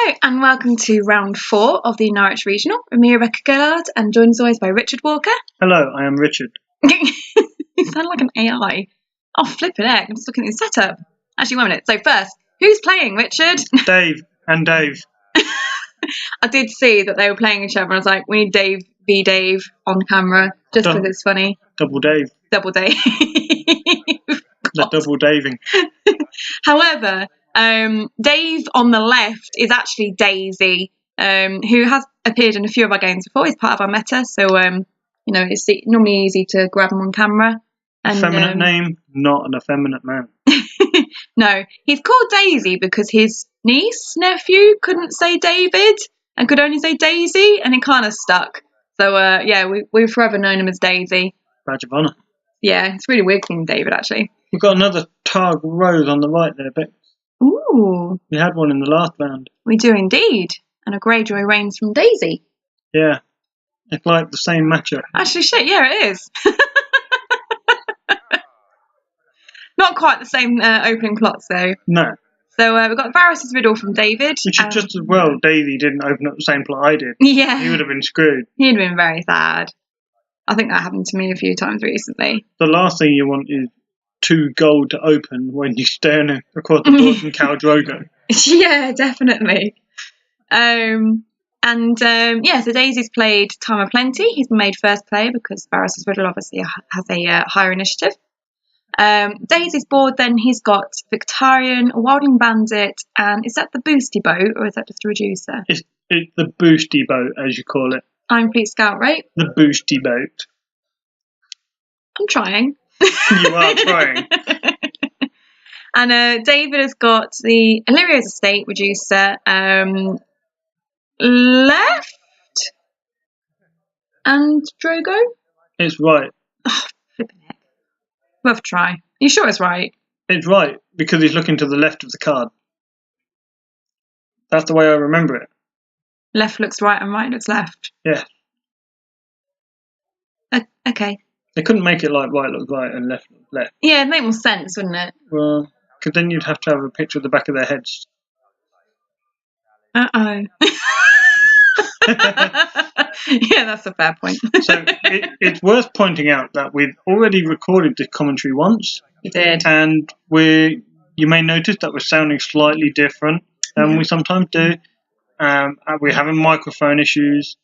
Hello and welcome to round 4 of the Norwich Regional. I'm me, Rebecca Gillard, and joined as always by Richard Walker. Hello, I am Richard. You sound like an AI. Oh, flipping heck, I'm just looking at the setup. Actually, 1 minute. So first, who's playing, Richard? Dave and Dave. I did see that they were playing each other and I was like, we need Dave v Dave on camera, just because it's funny. Double Dave. Double Dave. The double Daving. However, Dave on the left is actually Daisy, who has appeared in a few of our games before. He's part of our meta, so it's normally easy to grab him on camera. And, effeminate name, not an effeminate man. No, he's called Daisy because his nephew couldn't say David and could only say Daisy, and it kind of stuck. So we've forever known him as Daisy. Badge of honour. Yeah, it's really weird calling David actually. We've got another Targ Rose on the right there, Bex. Ooh. We had one in the last round. We do indeed. And a Grejoy Rains from Daisy. Yeah. It's like the same matchup. Actually, shit, yeah, it is. Not quite the same opening plots, though. No. So we've got Varys' Riddle from David. Which is just as well Daisy didn't open up the same plot I did. Yeah. He would have been screwed. He'd been very sad. I think that happened to me a few times recently. The last thing you want is 2 gold to open when you're staring across the board from Khal Drogo. Yeah, definitely. So Daisy's played Time of Plenty. He's been made first player because Varys' Riddle obviously has a higher initiative. Daisy's board, then he's got Victarion, Wildling Bandit, and is that the boosty boat or is that just a reducer? It's the boosty boat, as you call it. Iron Fleet Scout, right? The boosty boat. I'm trying. You are trying. And David has got the Illyrio's Estate reducer left and Drogo. It's right. Oh, flipping heck. Worth a try. Are you sure it's right? It's right, because he's looking to the left of the card. That's the way I remember it. Left looks right and right looks left. Yeah. Okay. They couldn't make it like right looks right and left looks left. Yeah, it'd make more sense, wouldn't it? Well, because then you'd have to have a picture of the back of their heads. Uh-oh. Yeah, that's a fair point. So it's worth pointing out that we've already recorded this commentary once. You did. And you may notice that we're sounding slightly different than we sometimes do. We're having microphone issues.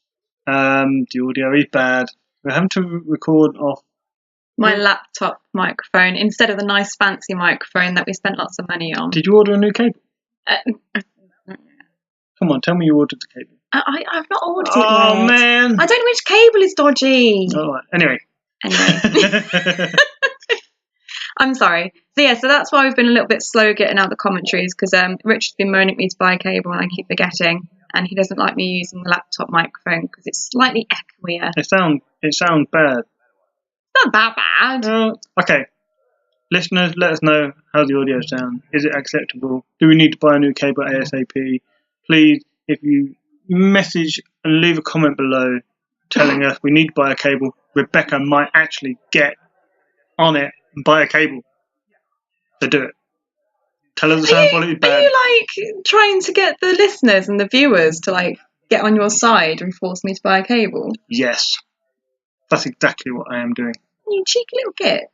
The audio is bad. We're having to record off my laptop microphone instead of the nice fancy microphone that we spent lots of money on. Did you order a new cable? Come on, tell me you ordered the cable. I've not ordered it yet. Oh, man. I don't know which cable is dodgy. All right. Anyway. I'm sorry. So that's why we've been a little bit slow getting out the commentaries, because Richard's been moaning at me to buy a cable and I keep forgetting, and he doesn't like me using the laptop microphone because it's slightly echoier. It sounds bad. It's not that bad. Okay. Listeners, let us know how the audio sounds. Is it acceptable? Do we need to buy a new cable ASAP? Please, if you message and leave a comment below telling us we need to buy a cable, Rebecca might actually get on it and buy a cable. So do it. Tell her the sound quality is bad. Are you trying to get the listeners and the viewers to get on your side and force me to buy a cable? Yes. That's exactly what I am doing. You cheeky little git.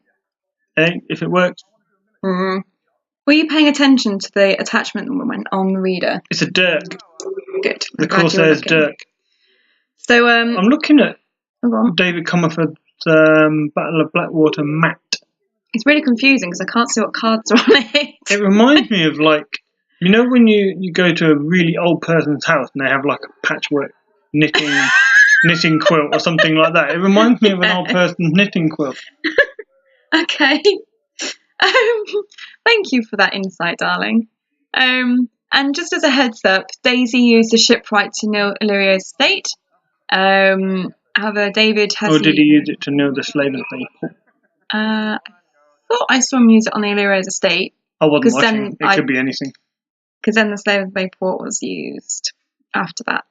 Hey, if it works. Were you paying attention to the attachment that went on the reader? It's a Dirk. Good. The Corsair's Dirk. So I'm looking at David Comerford's Battle of Blackwater mat. It's really confusing because I can't see what cards are on it. It reminds me of when you go to a really old person's house and they have a patchwork knitting quilt or something like that. It reminds me of an old person's knitting quilt. Okay. Thank you for that insight, darling. And just as a heads up, Daisy used a shipwright to nil Illyrio's estate. However, David has... Or did he use it to nil the slaves of Bay? I thought I saw him use it on the Illyrio's estate. I wasn't watching. It could be anything. Because then the Slave of Bayport was used after that.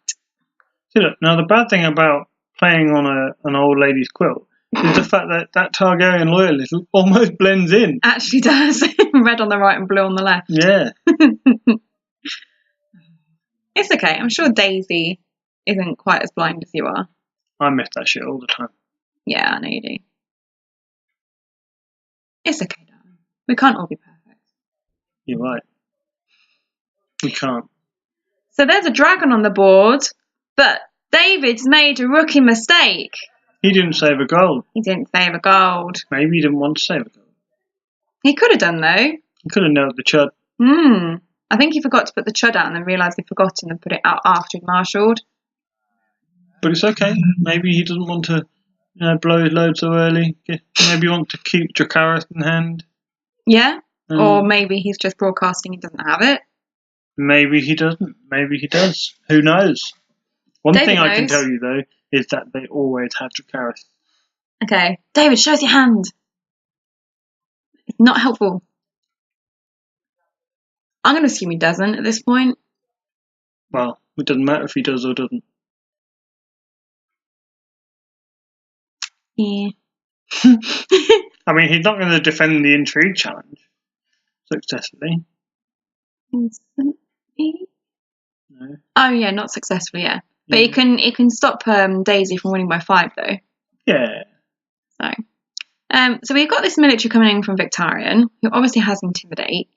See, look, now the bad thing about playing on an old lady's quilt is the fact that Targaryen loyalist almost blends in. Actually does. Red on the right and blue on the left. Yeah. It's okay. I'm sure Daisy isn't quite as blind as you are. I miss that shit all the time. Yeah, I know you do. It's okay, darling. We can't all be perfect. You're right. We can't. So there's a dragon on the board, but David's made a rookie mistake. He didn't save a gold. He didn't save a gold. Maybe he didn't want to save a gold. He could have done, though. He could have nailed the chud. I think he forgot to put the chud out and then realised he'd forgotten and put it out after he'd marshalled. But it's okay. Maybe he doesn't want to blow his load so early. Maybe he wants to keep Dracarys in hand. Yeah? Or maybe he's just broadcasting he doesn't have it. Maybe he doesn't. Maybe he does. Who knows? One David thing I can knows. tell you, though, is that they always have Dracarys. Okay. David, show us your hand. It's not helpful. I'm going to assume he doesn't at this point. Well, it doesn't matter if he does or doesn't. Yeah. I mean, he's not going to defend the intrigue challenge successfully. No. Oh yeah, not successfully, yeah. But Yeah. it can stop Daisy from winning by 5 though. Yeah. So we've got this military coming in from Victarion, who obviously has Intimidate.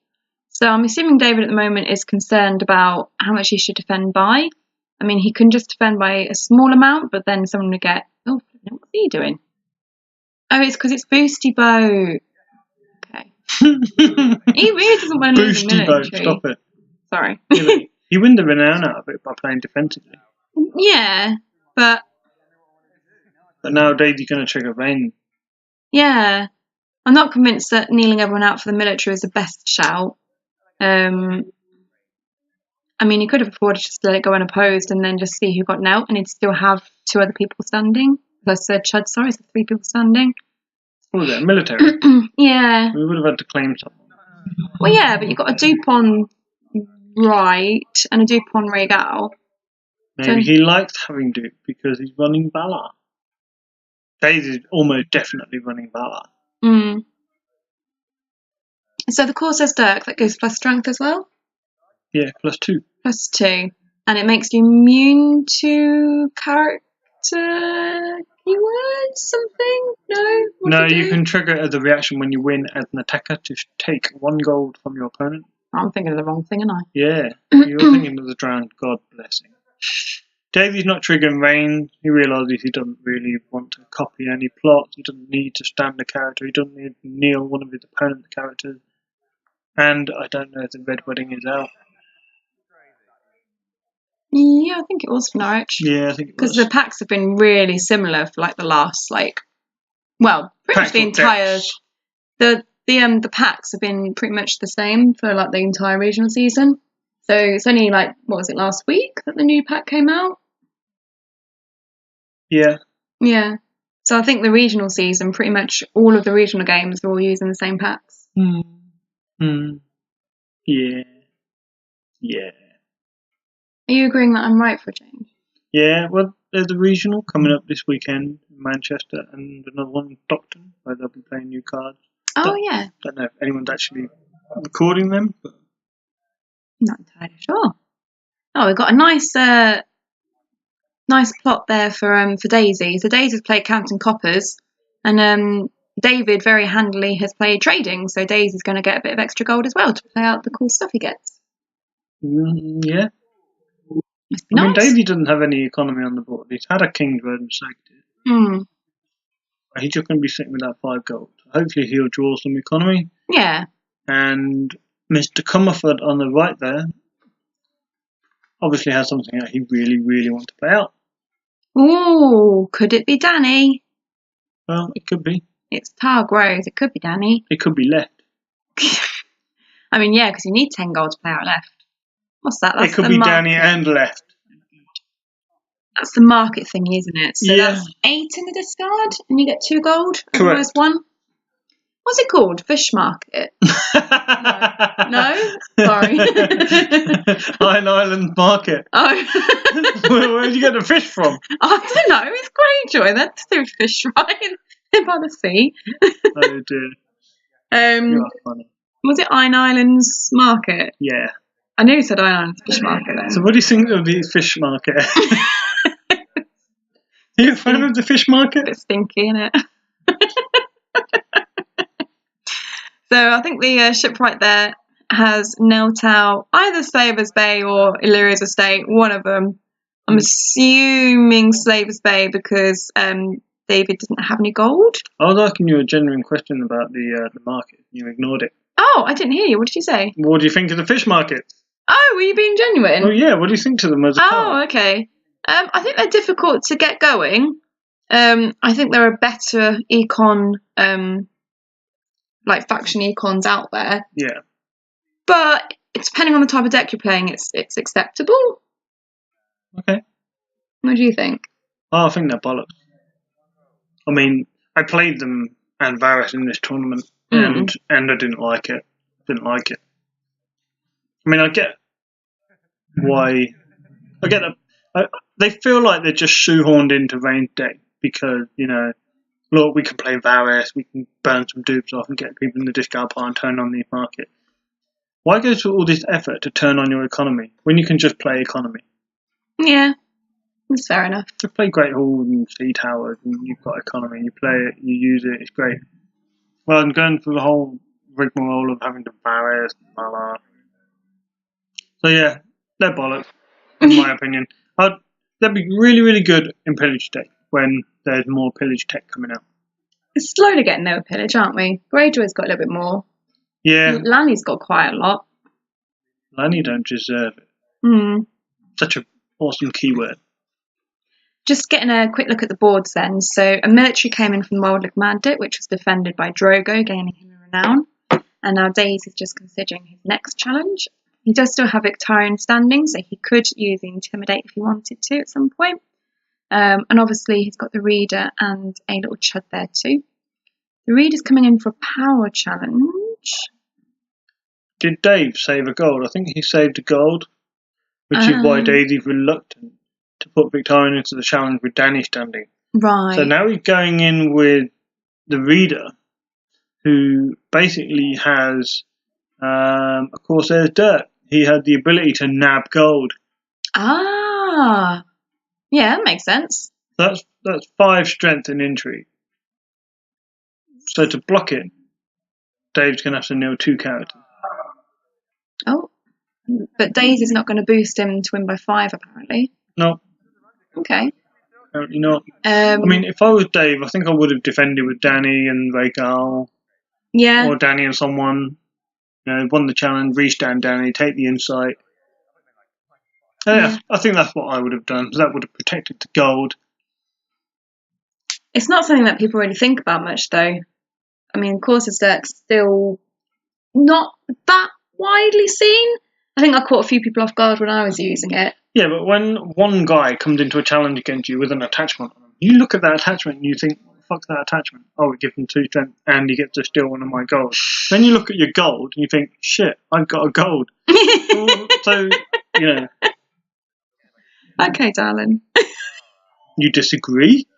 So I'm assuming David at the moment is concerned about how much he should defend by. I mean, he can just defend by a small amount, but then someone would get, oh, what's he doing? Oh, it's because it's Boosty Boat. Okay. He really doesn't want to lose the Boosty boat, military. stop it. Sorry. Yeah, he win the renown out of it by playing defensively. Yeah, but now Daisy's going to trigger Rain. yeah, I'm not convinced that kneeling everyone out for the military is the best shout. I mean, he could have afforded to just let it go unopposed and then just see who got knelt, and he'd still have 2 other people standing. Plus, Chud, sorry, so 3 people standing. What was it, military? Yeah. We would have had to claim someone. Well, yeah, but you've got a dupe on right and a dupe on Regal. Maybe he likes having Duke because he's running Valar. Daisy's almost definitely running Valar. So the Corsair's Dirk, that goes plus strength as well? Yeah, +2. +2. And it makes you immune to character keywords? Something? No? No, you can trigger it as a reaction when you win as an attacker to take 1 gold from your opponent. I'm thinking of the wrong thing, aren't I? Yeah, you're thinking of the drowned god blessing. Daisy's not triggering Rain. He realises he doesn't really want to copy any plots. He doesn't need to stand a character. He doesn't need to kneel one of his opponent's characters. And I don't know if the Red Wedding is out. Yeah, I think it was for Norwich. Yeah, I think it was. Because the packs have been really similar for like the last, pretty much the entire... The packs have been pretty much the same for like the entire regional season. So it's only what was it, last week that the new pack came out? Yeah. Yeah. So I think the regional season, pretty much all of the regional games are all using the same packs. Yeah. Yeah. Are you agreeing that I'm right for a change? Yeah, well, there's a regional coming up this weekend in Manchester and another one in Stockton where they'll be playing new cards. Yeah. Don't know if anyone's actually recording them, but Not entirely sure. Oh, we've got a nice plot there for Daisy. So Daisy's played Counting Coppers, and David very handily has played Trading. So Daisy's going to get a bit of extra gold as well to play out the cool stuff he gets. Yeah. Must be I mean, nice. Daisy doesn't have any economy on the board. He's had a King's Road and sacked it. He's just going to be sitting with that 5 gold. Hopefully he'll draw some economy. Yeah. And Mr. Comerford on the right there obviously has something that he really, really wants to play out. Ooh, could it be Danny? Well, it could be. It's Targ Rose. It could be Danny. It could be left. I mean, yeah, because you need 10 gold to play out left. What's that? That's it could be Danny and left. That's the market thing, isn't it? So Yeah. that's 8 in the discard, and you get 2 gold. Correct. Otherwise 1. What's it called? Fish market? No? Sorry. Iron Island Market. Oh. Where did you get the fish from? I don't know. It's Grejoy. That's the fish, right? They're by the sea. Oh dear. You are funny. Was it Iron Islands Market? Yeah. I nearly said Island Fish Market then. So what do you think of the fish market? Are you a fan of the fish market? A bit stinky, isn't it? So I think the shipwright there has knelt out either Slavers Bay or Illyria's estate, one of them. I'm assuming Slavers Bay because David didn't have any gold. I was asking you a genuine question about the market. You ignored it. Oh, I didn't hear you. What did you say? What do you think of the fish market? Oh, were you being genuine? Oh yeah, what do you think to them as a card? Oh, okay. I think they're difficult to get going. I think there are better econ, like faction econs out there. Yeah. But depending on the type of deck you're playing, it's acceptable. Okay. What do you think? Oh, I think they're bollocks. I mean, I played them and Varus in this tournament, and I didn't like it. I mean, I get why. I get that. They feel like they're just shoehorned into range deck because, you know, look, we can play Varus, we can burn some dupes off and get people in the discard pile and turn on the market. Why go through all this effort to turn on your economy when you can just play economy? Yeah, that's fair enough. Just play Great Hall and Sea Towers and you've got economy. You play it, you use it, it's great. Well, I'm going through the whole rigmarole of having to Varus, blah, blah. So yeah, they're bollocks, in my opinion. They'd be really, really good in pillage deck when there's more pillage tech coming out. It's slowly getting there with pillage, aren't we? Greyjoy's got a little bit more. Yeah. Lanny's got quite a lot. Lanny don't deserve it. Such an awesome keyword. Just getting a quick look at the boards then. So a military came in from Wildlick Mandate, which was defended by Drogo, gaining him a renown. And now Daze is just considering his next challenge. He does still have Victorian standing, so he could use the Intimidate if he wanted to at some point. And obviously he's got the Reader and a little Chud there too. The Reader's coming in for a power challenge. Did Dave save a gold? I think he saved a gold, which is why Daisy's reluctant to put Victorian into the challenge with Danny standing. Right. So now he's going in with the Reader, who basically has, of course, there's dirt. He had the ability to nab gold. Ah, yeah, that makes sense. That's 5 strength and intrigue. So to block it, Dave's going to have to nail 2 characters. Oh, but Daisy's not going to boost him to win by 5, apparently. No. Okay. Apparently not. I mean, if I was Dave, I think I would have defended with Danny and Rhaegal. Yeah. Or Danny and someone. You know, won the challenge, restand Danny, take the insight. Yeah, I think that's what I would have done. That would have protected the gold. It's not something that people really think about much, though. I mean, Corsa's deck's still not that widely seen. I think I caught a few people off guard when I was using it. Yeah, but when one guy comes into a challenge against you with an attachment on him, you look at that attachment and you think, fuck that attachment. Oh, it gives him 2 strength and he gets to steal one of my gold. Then you look at your gold and you think, shit, I've got a gold. So, you know. Okay, darling. You disagree?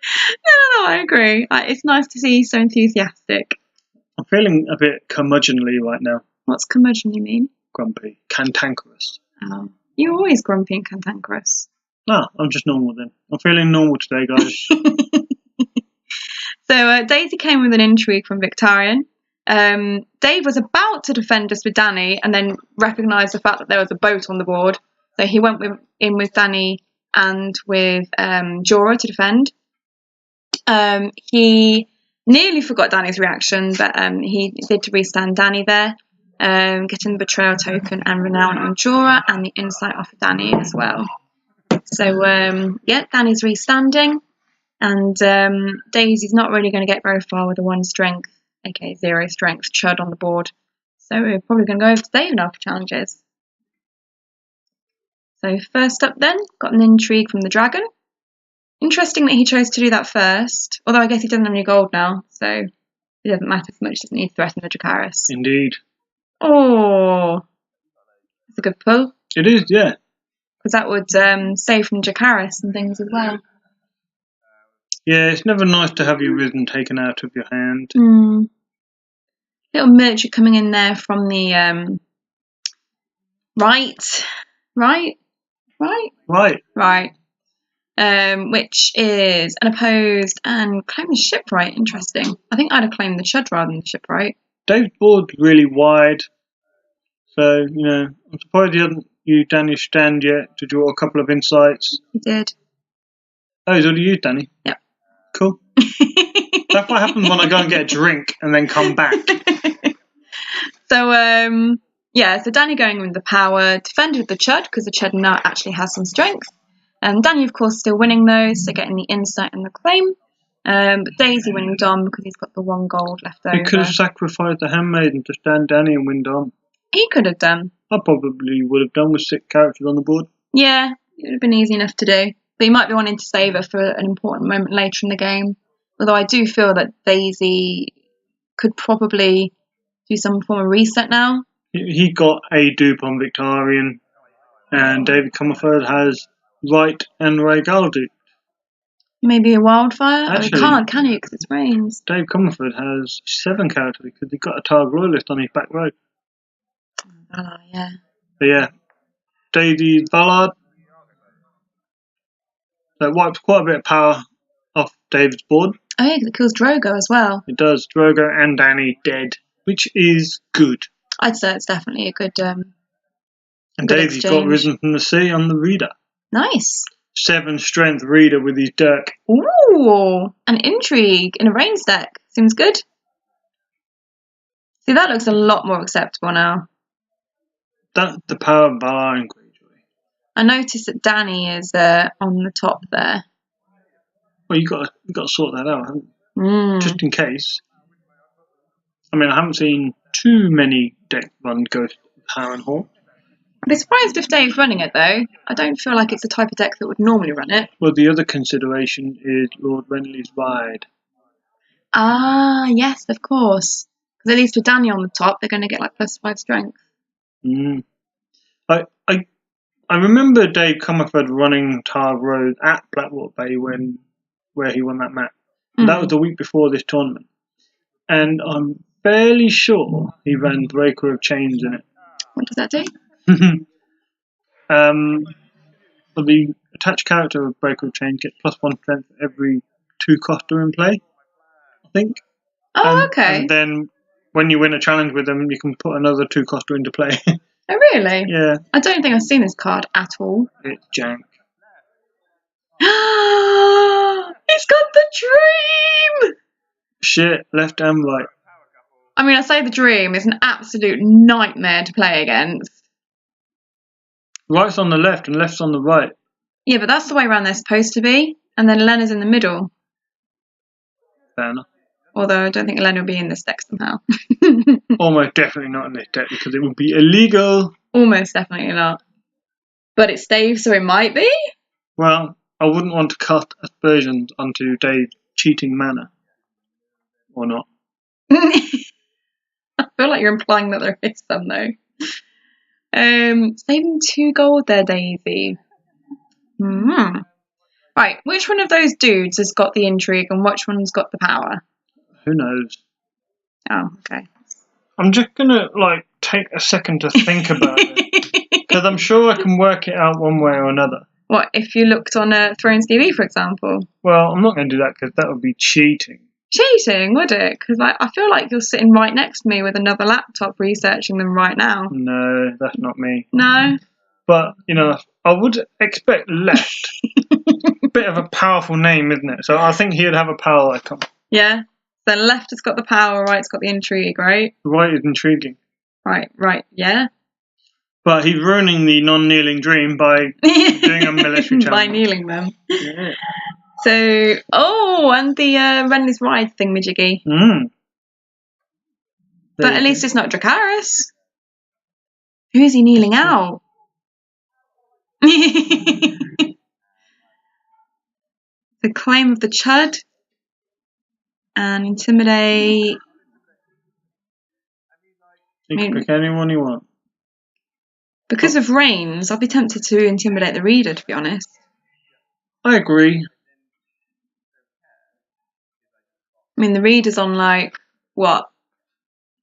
No, I agree. It's nice to see you so enthusiastic. I'm feeling a bit curmudgeonly right now. What's curmudgeon you mean? Grumpy. Cantankerous. Oh, you're always grumpy and cantankerous. No, I'm just normal then. I'm feeling normal today, guys. So Daisy came with an intrigue from Victorian. Dave was about to defend us with Danny and then recognised the fact that there was a boat on the board. So he went in with Danny and with Jorah to defend. He nearly forgot Danny's reaction, but he did to restand Danny there, getting the betrayal token and renown on Jorah and the insight off of Danny as well. So yeah, Danny's restanding. And Daisy's not really going to get very far with a 1 strength, aka 0 strength, Chud on the board. So we're probably going to go over to Dave now for challenges. So first up then, got an intrigue from the dragon. Interesting that he chose to do that first, although I guess he doesn't have any gold now, so it doesn't matter so much, doesn't need to threaten the Dracarys. Indeed. Oh, that's a good pull. It is, yeah. Because that would save from Dracarys and things as well. Yeah, it's never nice to have your rhythm taken out of your hand. Little military coming in there from the Right. Which is unopposed and claim the shipwright. Interesting. I think I'd have claimed the Chud rather than the shipwright. Dave's board's really wide, so I'm surprised he hasn't used Danny's stand yet to draw a couple of insights. He did. Oh, he's already used Danny? Yep. Cool. That's what happens when I go and get a drink and then come back. So Danny going with the power, defended with the Chud because the Chud now actually has some strength. Danny, of course, still winning those, so getting the insight and the claim. But Daisy winning Dom because he's got the 1 gold left over. He could have sacrificed the handmaiden to stand Danny and win Dom. He could have done. I probably would have done with 6 characters on the board. Yeah, it would have been easy enough to do. But he might be wanting to save her for an important moment later in the game. Although I do feel that Daisy could probably do some form of reset now. He got a dupe on Victorian, and David Comerford has Wright and Ray Galdu. Maybe a wildfire? Actually, he can't, can he? Because it's Rains. Dave Comerford has 7 characters because he got a Targ Royalist on his back row. Yeah. But yeah, Daisy's Ballard. That wipes quite a bit of power off David's board. Oh yeah, because it kills Drogo as well. It does. Drogo and Danny dead, which is good. I'd say it's definitely a good and good Daisy's got Risen from the Sea on the Reader. Nice. 7 strength Reader with his Dirk. Ooh, an intrigue in a Rains deck. Seems good. See, that looks a lot more acceptable now. That's the power of Valar and Grejoy. I noticed that Danny is on the top there. Well, you got to sort that out, haven't you? Just in case. I mean, I haven't seen too many decks run Ghost Harrenhal. I'd be surprised if Dave's running it though. I don't feel like it's the type of deck that would normally run it. Well, the other consideration is Lord Renly's Ride. Ah, yes, of course. Because at least with Danny on the top, they're going to get like +5 strength. I remember Dave Comerford running Targ Rose at Blackwater Bay where he won that match. That was the week before this tournament. And I'm fairly sure he ran Breaker of Chains in it. What does that do? For the attached character of Breaker of Chains gets +1 strength for every 2 coster in play, I think. Oh, okay. And then when you win a challenge with them, you can put another 2 coster into play. Oh, really? Yeah. I don't think I've seen this card at all. It's jank. He's got the dream! Shit, left and right. I mean, I say the dream is an absolute nightmare to play against. Right's on the left and left's on the right. Yeah, but that's the way around they're supposed to be. And then Lena's in the middle. Fair enough. Although I don't think Elena will be in this deck somehow. Almost definitely not in this deck because it would be illegal. Almost definitely not. But it's Dave, so it might be? Well, I wouldn't want to cast aspersions onto Dave's cheating manner. Or not. I feel like you're implying that there is some, though. Saving 2 gold there, Daisy. Right, which one of those dudes has got the intrigue and which one's got the power? Who knows? Oh, okay. I'm just gonna take a second to think about it because I'm sure I can work it out one way or another. What if you looked on Thrones TV, for example? Well, I'm not going to do that because that would be cheating. Cheating, would it? Because I feel like you're sitting right next to me with another laptop researching them right now. No, that's not me. No. But I would expect left. Bit of a powerful name, isn't it? So I think he would have a power icon. Yeah. So left has got the power, right's got the intrigue, right? Right is intriguing. Right, yeah. But he's ruining the non-kneeling dream by doing a military challenge. By kneeling them. Yeah. So, and the Renly's Ride thingamajiggy. But at least it's not Dracarys. Who is he kneeling out? The claim of the Chud. And intimidate. You can pick anyone you want. Because of Rains, I'd be tempted to intimidate the reader, to be honest. I agree. I mean, the reader's on what?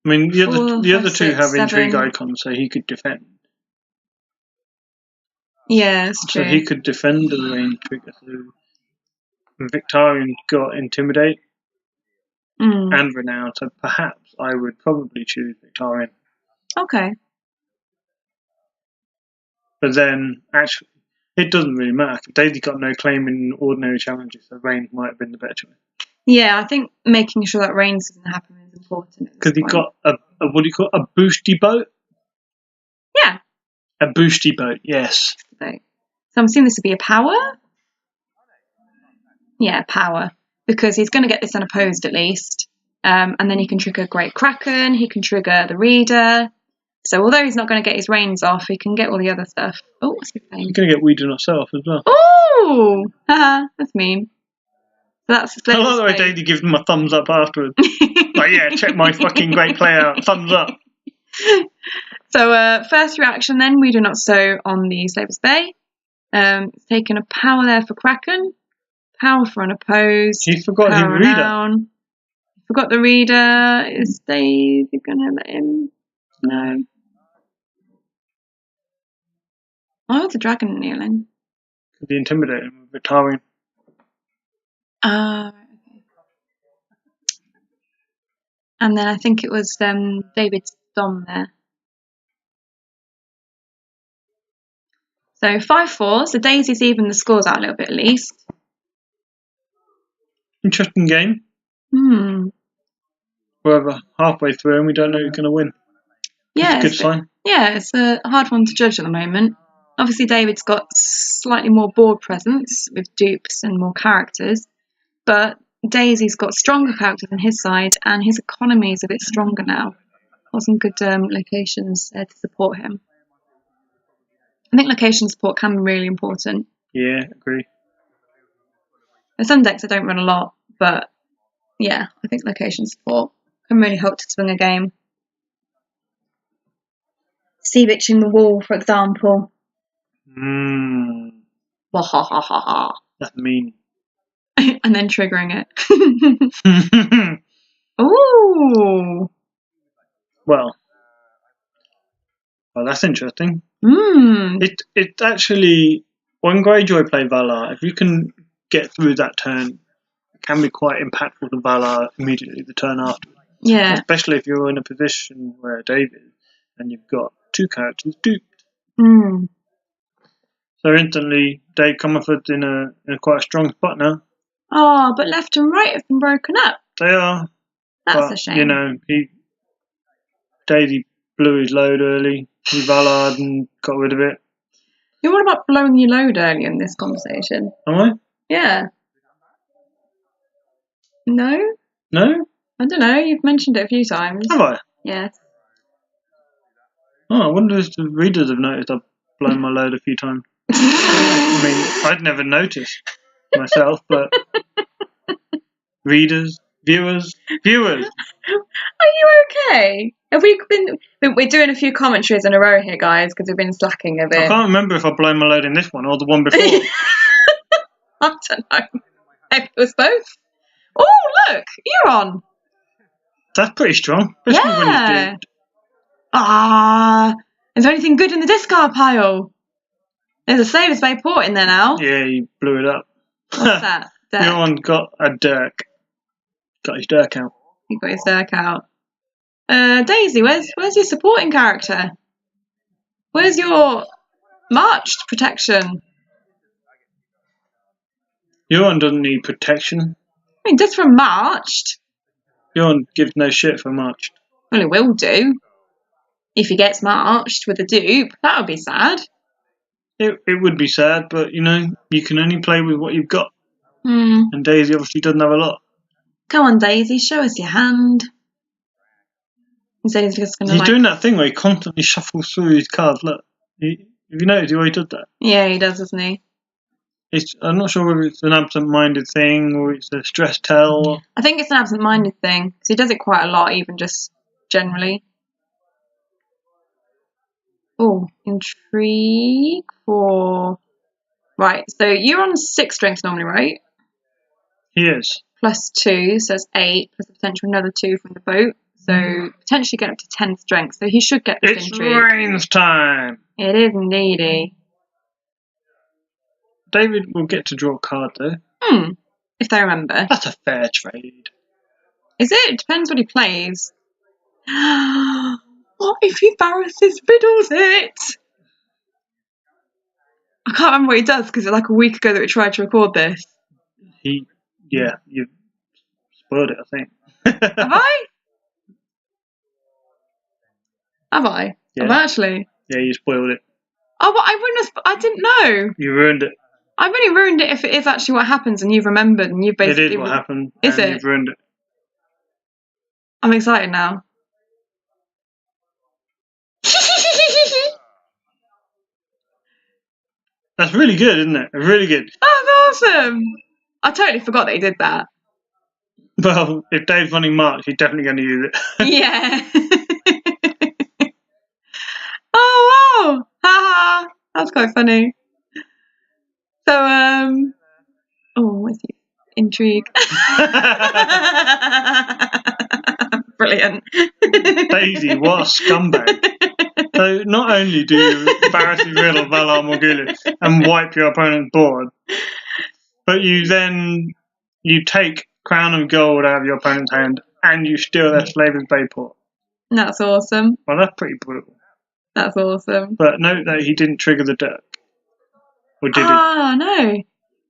I mean, the other 4, 5, two 6, have 7. intrigue icons, so he could defend. Yeah, it's So true. he could defend the rain trigger. So Victarion got Intimidate and Renown, so perhaps I would probably choose Victarion. Okay. But then, actually, it doesn't really matter. Daisy got no claim in ordinary challenges, so Rain might have been the better choice. Yeah, I think making sure that rains doesn't happen is important. Because he got a what do you call it? A boosty boat? Yeah. A boosty boat, yes. So I'm assuming this would be a power? Yeah, power. Because he's going to get this unopposed at least. And then he can trigger Great Kraken, he can trigger the Reader. So although he's not going to get his reins off, he can get all the other stuff. Oh, what's he saying? He's going to get We Do Not Self as well. Oh! Haha, that's mean. So that's I like the way Daisy gives him a thumbs up afterwards. Like, yeah, check my fucking great play out. Thumbs up. So first reaction then, We Do Not Sow on the Slaver's Bay. It's taken a power there for Kraken. Power for unopposed. He forgot his Reader. Down. Forgot the Reader. Is Daisy gonna let him? No. Oh, the dragon kneeling. The Intimidator with Victarion. Okay. And then I think it was David's Dom there. So 5-4. So Daisy's even the scores out a little bit at least. Interesting game. We're halfway through and we don't know who's going to win. Yeah, it's a good sign. Yeah, it's a hard one to judge at the moment. Obviously, David's got slightly more board presence with dupes and more characters, but Daisy's got stronger characters on his side, and his economy is a bit stronger now. Got some good locations to support him. I think location support can be really important. Yeah, agree. There's some decks I don't run a lot, but yeah, I think location support can really help to swing a game. Sea Bitching the Wall, for example. Wahahaha. That's mean. And then triggering it. Ooh. Well, that's interesting. Mm. It actually, when Grejoy play Valar, if you can get through that turn, it can be quite impactful to Valar immediately the turn after. Yeah. Especially if you're in a position where Dave is and you've got two characters duped. Mm. So instantly, Dave Comerford's in a quite a strong spot now. Oh, but left and right have been broken up. They are. That's a shame. You know, Daisy blew his load early. He Valard and got rid of it. You're all about blowing your load early in this conversation. Am I? Yeah. No? No? I don't know. You've mentioned it a few times. Have I? Yes. Oh, I wonder if the readers have noticed I've blown my load a few times. I mean, I'd never noticed myself, but readers, viewers. Are you okay? Have we been? We're doing a few commentaries in a row here, guys, because we've been slacking a bit. I can't remember if I've blown my load in this one or the one before. I don't know. Maybe it was both. Oh, look, you're on. That's pretty strong. Especially when it's duped. Is there anything good in the discard pile? There's a Slaver's Bay port in there now. Yeah, you blew it up. What's that? Your one got a Dirk. Got his Dirk out. He got his Dirk out. Daisy, where's your supporting character? Where's your marched protection? Your one doesn't need protection. I mean, just from marched. Your one gives no shit for marched. Well, it will do. If he gets marched with a dupe, that would be sad. It would be sad, but you know, you can only play with what you've got. And Daisy obviously doesn't have a lot. Come on, Daisy, show us your hand. He said he's just going to. He's doing that thing where he constantly shuffles through his cards. Look, have you noticed he always does that? Yeah, he does, doesn't he? I'm not sure whether it's an absent-minded thing or it's a stress tell. I think it's an absent-minded thing because he does it quite a lot, even just generally. Oh, intrigue for. Right, so you're on 6 strength normally, right? He is. +2, so it's 8, plus the potential another 2 from the boat. So potentially get up to 10 strength. So he should get this It's intrigue. Rains time. It is indeedy. David will get to draw a card though. If they remember. That's a fair trade. Is it? It depends what he plays. What if he Barris's fiddles it? I can't remember what he does because it's like a week ago that we tried to record this. You've spoiled it, I think. Have I? Have I? Yeah. Have I actually? Yeah, you spoiled it. Oh, well, I wouldn't have. I didn't know. You ruined it. I've only ruined it if it is actually what happens and you've remembered and you've basically. It is what happened. Is and it? You've ruined it. I'm excited now. That's really good, isn't it? Really good. That's awesome. I totally forgot that he did that. Well, if Dave's running March, he's definitely going to use it. Yeah. Oh wow! Haha! That's quite funny. So what's he? Intrigue. Brilliant. Daisy, what a scumbag. So not only do you Barris's Riddle Valar Morghulis and wipe your opponent's board, but you take Crown of Gold out of your opponent's hand and you steal their Slaver's Bayport. That's awesome. Well, that's pretty brutal. That's awesome. But note that he didn't trigger the Dirk. Or did he? No.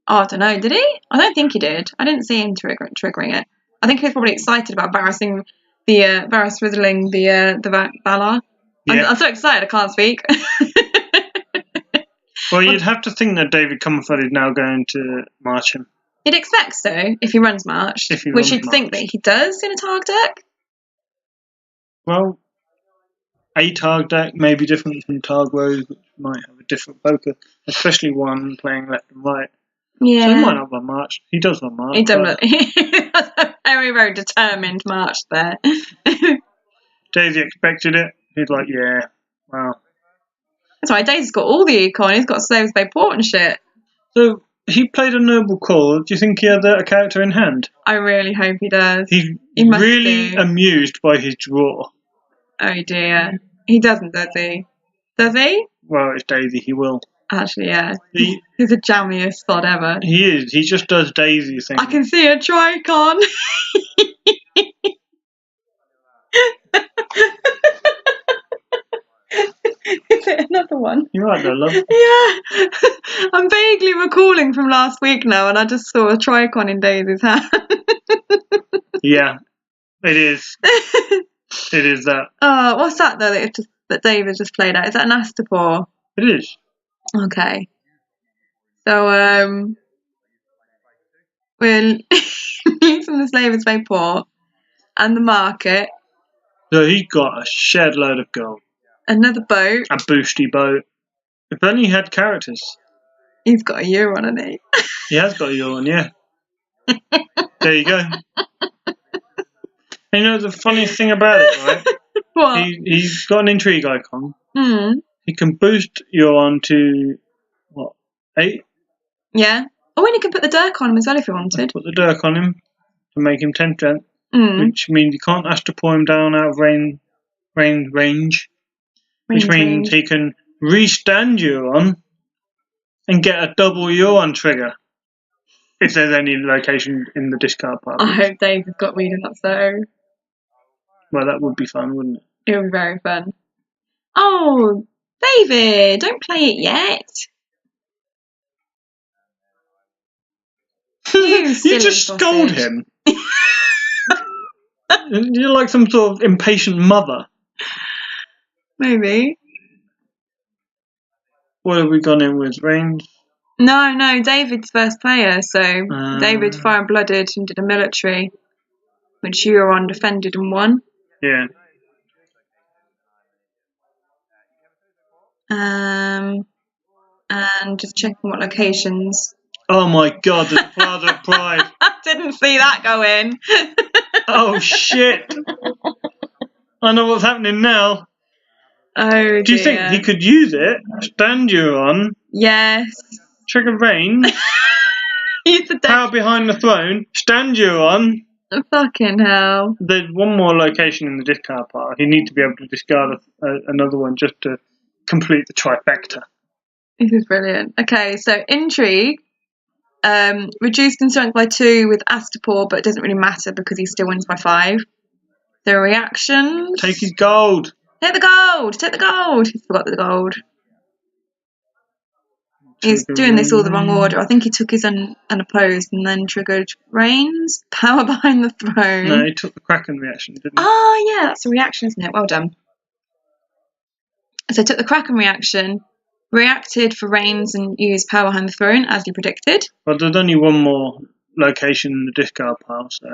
Oh, I don't know. Did he? I don't think he did. I didn't see him triggering it. I think he was probably excited about Barris riddling the Valar. Yeah. I'm so excited I can't speak. Well, you'd have to think that David Comerford is now going to march him. You'd expect so if he runs March. Which you'd think that he does in a Targ deck. Well, a Targ deck may be different from Targ Rose, which might have a different focus, especially one playing left and right. Yeah. So he might not run March. He does run March. He does. A very, very determined March there. Daisy expected it. He's like, yeah, wow. That's right, Daisy's got all the econ. He's got Slaves Bayport and shit. So he played a noble call. Do you think he had a character in hand? I really hope he does. He's He must really do. amused by his draw. Oh dear. He doesn't, does he? Does he? Well, it's Daisy. He will. Actually, yeah. He's the jammiest sod ever. He is. He just does Daisy things. I can see a Tricon. Is it another one? You're right there, love. Yeah. I'm vaguely recalling from last week now, and I just saw a Tricon in Daisy's hand. Yeah, it is. It is that. What's that though that David just played at? Is that an Astapor? It is. Okay. So we're using the Slaver's Bayport and the market. So he got a shed load of gold. Another boat. A boosty boat. If only he had characters. He's got a Euron, hasn't he? He has got a yawn, yeah. There you go. And you know the funniest thing about it, right? What? He's got an intrigue icon. Hmm. He can boost Euron to, what, 8? Yeah. Oh, and you can put the Dirk on him as well if you wanted. Put the Dirk on him to make him 10 strength, Mm. which means you can't Astapor him down out of range. Which means he can restand Euron and get a double Euron trigger. If there's any location in the discard pile. I hope David's got read of that so. Well, that would be fun, wouldn't it? It would be very fun. Oh, David, don't play it yet. You just scold him. You're like some sort of impatient mother. Maybe. What have we gone in with? Rains? No, David's first player, so David fire-blooded and did a military, which Euron defended and won. Yeah. And just checking what locations. Oh my god, the Plaza of Pride. I didn't see that go in. Oh shit. I know what's happening now. Oh dear. Do you think he could use it? Stand Euron? Yes. Trigger Rains? Use the deck. Power behind the throne? Stand Euron? Fucking hell. There's one more location in the discard pile. You need to be able to discard another one just to complete the trifecta. This is brilliant. Okay, so Intrigue, reduced in strength by 2 with Astapor, but it doesn't really matter because he still wins by 5. The reactions. Take his gold. Take the gold. Take the gold. He forgot the gold. He's doing this all the wrong order. I think he took his unopposed and then triggered Rains. Power behind the throne. No, he took the Kraken reaction, didn't he? Oh, yeah, that's a reaction, isn't it? Well done. So took the Kraken reaction, reacted for Rains and used Power behind the throne, as you predicted. Well, there's only one more location in the discard pile, so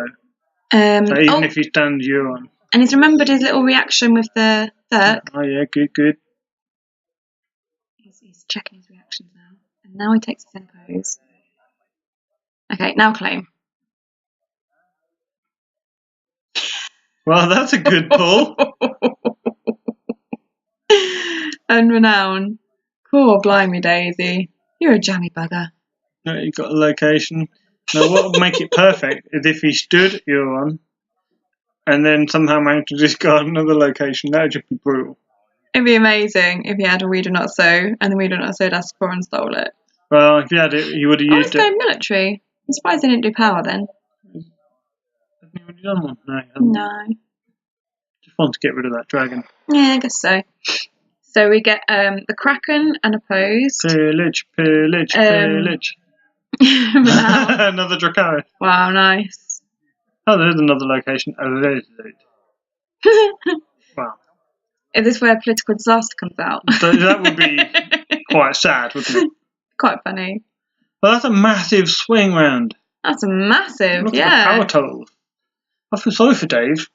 even if he's down Euron. And he's remembered his little reaction with the Thurk. Oh, yeah, good. He's checking his reactions now. And now he takes his unopposed. Okay, now claim. Well, that's a good pull. And Renown. Cool, blimey Daisy. You're a jammy bugger. No, you got a location. Now, what would make it perfect is if he stood Euron and then somehow managed to discard another location. That would just be brutal. It'd be amazing if he had a We Do Not Sow and the We Do Not Sow Astapor and stole it. Well, if he had it, he would have used it. Let's go military. I'm surprised they didn't do power then. Hasn't he already done one? No. Just want to get rid of that dragon. Yeah, I guess so. So we get the Kraken unopposed. Pillage. Another Dracarys. Wow, nice. Oh, there is another location. Oh, there is it. Wow. Is this where political disaster comes out? That would be quite sad, wouldn't it? Quite funny. Well, that's a massive swing round. That's a massive, Look at the power total. I feel sorry for Dave.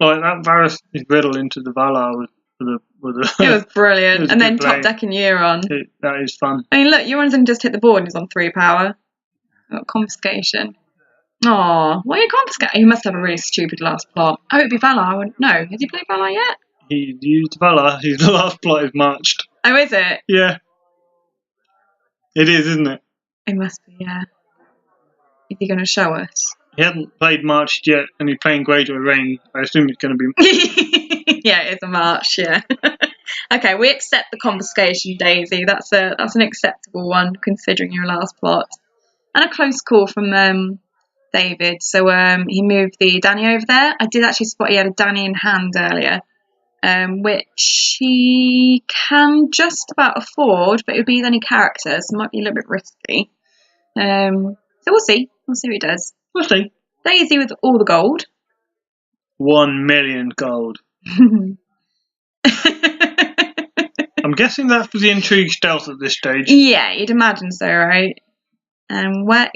Like that Varys riddle into the Valar with a it was brilliant. was and then play. top decking Euron. That is fun. I mean, look, Euron's only just hit the board and he's on 3 power. Got confiscation. Aw, why are you confiscating? He must have a really stupid last plot. Oh, it'd be Valar. I wouldn't know. Has he played Valar yet? He used Valar. His last plot is marched. Oh, is it? Yeah. It is, isn't it? It must be, yeah. Is he going to show us? He hasn't played marched yet, and he's playing Grejoy Rains. I assume it's going to be. Yeah, it's a march. Yeah. Okay, we accept the confiscation, Daisy. That's an acceptable one considering your last plot, and a close call from David. So he moved the Danny over there. I did actually spot he had a Danny in hand earlier, which he can just about afford, but it would be his only character, so it might be a little bit risky. So we'll see. We'll see what he does. We'll see. Daisy with all the gold. 1 million gold. I'm guessing that's for the Intrigue stealth at this stage. Yeah, you'd imagine so, right? And Wex.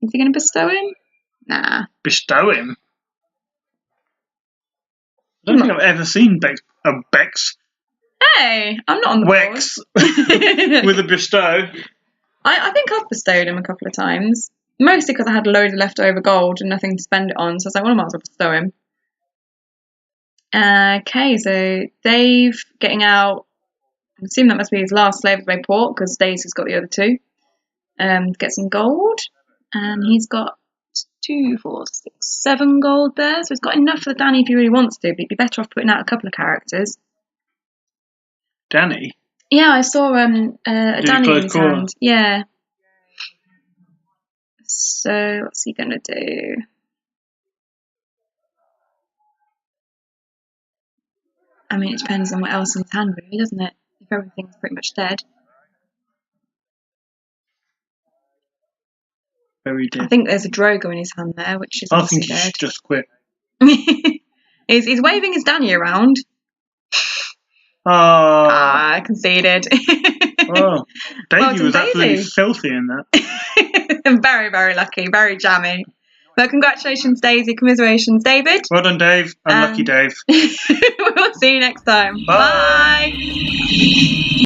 Is he going to bestow him? Nah. Bestow him? I don't think I've ever seen Bex. Hey, I'm not on the Wex with a bestow. I think I've bestowed him a couple of times. Mostly because I had loads of leftover gold and nothing to spend it on, so I was like, well, I might as well bestow him. Okay, so Dave getting out. I assume that must be his last Slave of the Bay port because Daisy's got the other 2. Get some gold, and he's got 2, 4, 6, 7 gold there, so he's got enough for the Danny if he really wants to, but he'd be better off putting out a couple of characters. Danny? Yeah, I saw a Danny in his hand. Yeah. So what's he gonna do? I mean, it depends on what else in his hand, really, doesn't it? If everything's pretty much dead. Very dead. I think there's a Drogo in his hand there, which is also dead. I think he should just quit. He's waving his Danny around. I conceded. Oh, Davey was absolutely filthy in that. Very, very lucky. Very jammy. Well, congratulations, Daisy. Commiserations, David. Well done, Dave. Unlucky Dave. We'll see you next time. Bye. Bye.